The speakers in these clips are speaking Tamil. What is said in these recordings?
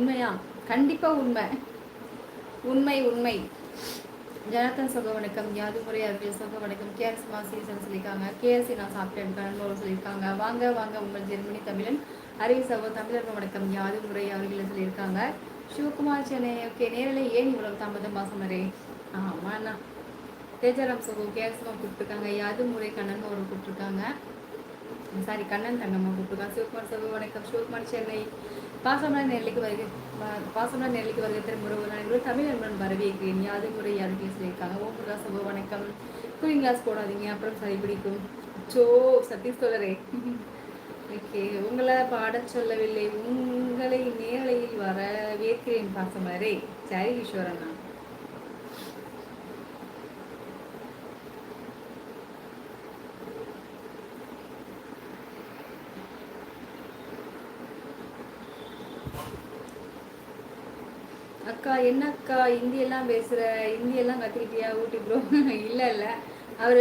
உண்மையா? கண்டிப்பா உண்மை. உண்மை உண்மை. ஜனத்தன் சொக வணக்கம். யாது முறை அவர்கள் சொக வணக்கம். கேஎஸ் மாசீசன் சொல்லியிருக்காங்க. கேஎஸ்சி நான் சாப்பிட்டேன் கண்போர் சொல்லியிருக்காங்க. வாங்க வாங்க உங்கள் ஜெர்மனி தமிழன். அறிவு சகோ தமிழர்கள் வணக்கம். யாது முறை அவர்கள் சொல்லியிருக்காங்க. சிவகுமார் சென்னை. ஓகே, நேரில் ஏன் இவ்வளவு தாமதம் பாசமரே? ஆமாண்ணா. தேஜாராம் சகோ கேஎஸ்மா கூப்பிட்டுருக்காங்க. யாது முறை கண்ணன் அவர் கூப்பிட்டுருக்காங்க. சாரி, கண்ணன் தங்கம்மா கூப்பிட்டுருக்காங்க. சிவகுமார் சகோ வணக்கம். சிவகுமார் சென்னை. பாசமலர் நெல்லிக்கு வருகை திரும்ப தமிழ் நண்பன் வரவேற்கிறேன். யாது முறை யாருக்கு சொல்லியிருக்காங்க. ஓம் பிரகாஷ் சகோ வணக்கம். கூலிங் கிளாஸ் போடாதீங்க, அப்புறம் சளி பிடிக்கும். சோ சதீஷ் தோழரே. ஓகே, உங்களை பாடச் சொல்லவில்லை, உங்களை நேரலையில் வரவேற்கிறேன் பாசமலரே. சரி ஈஸ்வரன். அக்கா என்ன அக்கா ஹிந்தியெல்லாம் பேசுகிற, ஹிந்தியெல்லாம் கற்றுக்கிட்டியா ஊட்டி ப்ரோ? இல்லை இல்லை, அவர்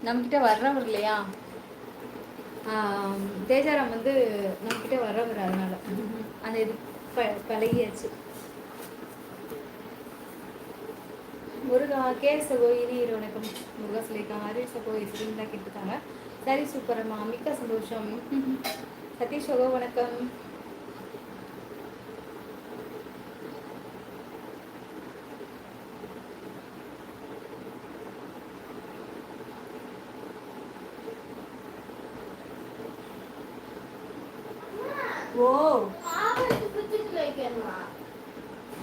நம்மக்கிட்ட வர்றவர் இல்லையா, தேஜாராம் வந்து நம்மக்கிட்ட வர்றவர், அதனால் அந்த இது பழகியாச்சு. முருகா கே சகோ இனி வணக்கம். முருகா சொல்லியிருக்காங்க. அரில் சகோ தான் கேட்டுருக்காங்க. சரி சூப்பரம்மா, மிக்க சந்தோஷம். சதீஷ் சகோ வணக்கம். ஓ,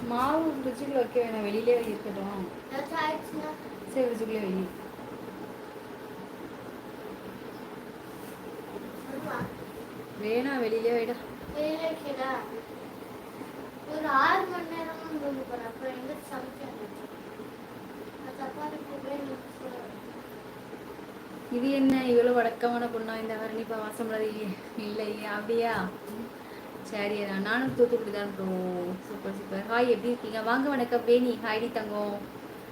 மாவு ஃப்ரிட்ஜுக்குள்ள வைக்க வேணாம், வெளியிலே இருக்கட்டும். சரி, ஃப்ரிட்ஜுக்குள்ளே வை. வேணாம், வெளியிலே வைடா. ஒரு 6 மணி நேரம் அப்புறம் எங்க சமைக்க இது என்ன இவ்வளோ வழக்கமான பொண்ணா இந்த ஹரணிப்பா வாசம் இல்லை? அப்படியா? சரி, நானும் தூத்துக்குடி தான் ப்ரோ. Super super. ஹாய், எப்படி இருக்கீங்க? வாங்க வணக்கம் வேணி. ஹாய்டி தங்கம்.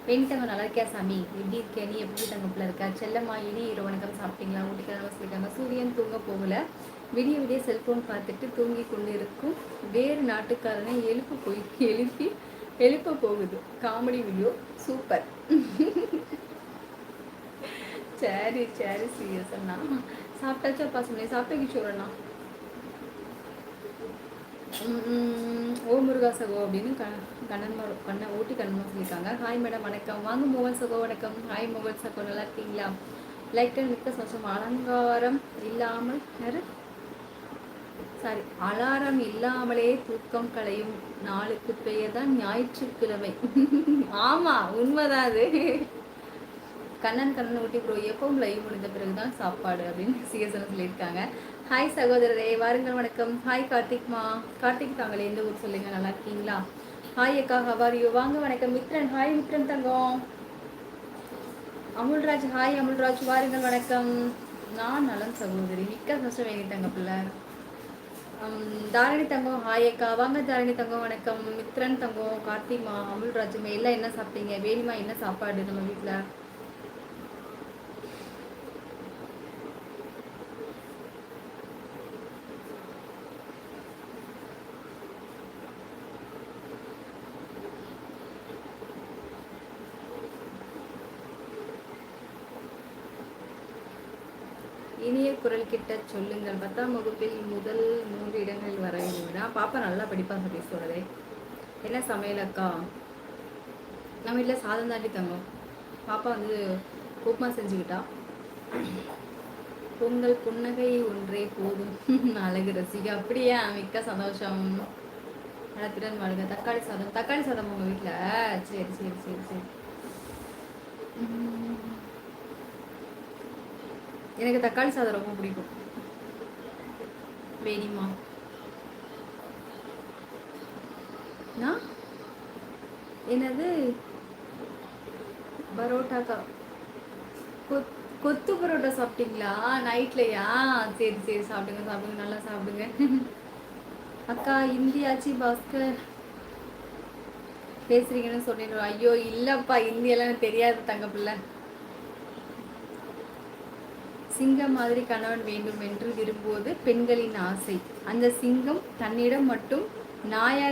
வேணி தங்கம் நல்லா இருக்கியா சாமி? எப்படி இருக்கே நீ? எப்படி தங்கப்பில் இருக்கா? செல்லம்மா இனி இரவு வணக்கம். சாப்பிட்டீங்களா? ஊட்டிக்கிழமை சொல்லியிருக்காங்க. சூரியன் தூங்க போகல, விடிய விடிய செல்ஃபோன் பார்த்துட்டு தூங்கி கொண்டு இருக்கும் வேறு நாட்டுக்காரனை எழுப்ப போகுது. Comedy video super. சரி சரி சீரியஸ் அண்ணா. சாப்பிட்டாச்சா பாசமே? சாப்பிட்ட கிஷோர் அண்ணா. ஓ முருகா சகோ அப்படின்னு கண்ணன் ஊட்டி கண்ணன் சொல்லியிருக்காங்க. ஹாய் மேடம் வணக்கம். வாங்க மோகன் சகோ வணக்கம். ஹாய் மோகன் சகோ, நல்லா இருக்கீங்களா? லைக் மிக்க சந்தோஷம். அலாரம் இல்லாமலே தூக்கம் களையும் நாளுக்கு பெயர் தான் ஞாயிற்றுக்கிழமை. ஆமா, உண்மைதான் அது. கண்ணன் ஊட்டி ப்ரோ எப்பவும் லைவ் முடிந்த பிறகுதான் சாப்பாடு அப்படின்னு சிஎஸ்என் சொல்லியிருக்காங்க. ஹாய் சகோதரரே, வாருங்கள் வணக்கம். ஹாய் கார்த்திக்மா. கார்த்திக் தாங்களே, எந்த ஊர் சொல்லுங்க, நல்லா இருக்கீங்களா? ஹாய் அக்கா, ஹவாரியோ? வாங்க வணக்கம். மித்ரன். ஹாய் மித்ரன் தங்கம். அமுல்ராஜ். ஹாய் அமுல்ராஜ், வாருங்கள் வணக்கம். நான் நலம் சகோதரி, மிக்க சந்தோஷம் வேங்கிட்டாங்க பிள்ளை. தாரணி தங்கம். ஹாய் அக்கா, வாங்க தாரணி தங்கம் வணக்கம். மித்ரன் தங்கம், கார்த்திக்மா, அமுல்ராஜுமா எல்லாம் என்ன சாப்பிட்டீங்க? வேணுமா என்ன சாப்பாடு நம்ம வீட்டில்? இனிய குரல் கிட்ட சொல்லுங்கள். 10ஆம் வகுப்பில் முதல் 3 இடங்களில் வர வேண்டும். பாப்பா நல்லா படிப்பாங்க பேசுவதே. என்ன சமையல் அக்கா? நம்ம வீட்டில் சாதம் தாண்டி தங்கம். பாப்பா வந்து உப்புமா செஞ்சுக்கிட்டா. பொங்கல் புன்னகை ஒன்றே போதும். அழகு ரசிகா. அப்படியா? மிக்க சந்தோஷம். திறன் வாழ்க. தக்காளி சாதம் உங்கள் வீட்டில்? சரி சரி சரி சரி. எனக்கு தக்காளி சாதம் ரொம்ப பிடிக்கும். வேணுமா? என்னது பரோட்டாக்கா? கொத்து பரோட்டா சாப்பிட்டீங்களா நைட்லையா? சரி சரி, சாப்பிடுங்க நல்லா சாப்பிடுங்க. அக்கா இந்தியாச்சி பாஸ்கர் பேசுறீங்கன்னு சொன்னீங்க. ஐயோ இல்லப்பா, இந்தியெல்லாம் தெரியாது தங்க பிள்ளை. சிங்கம் மாதிரி கணவன் வேண்டும் என்று விரும்புவது பெண்களின் ஆசை. அந்த சிங்கம் தன்னிடம் மட்டும் நாயாக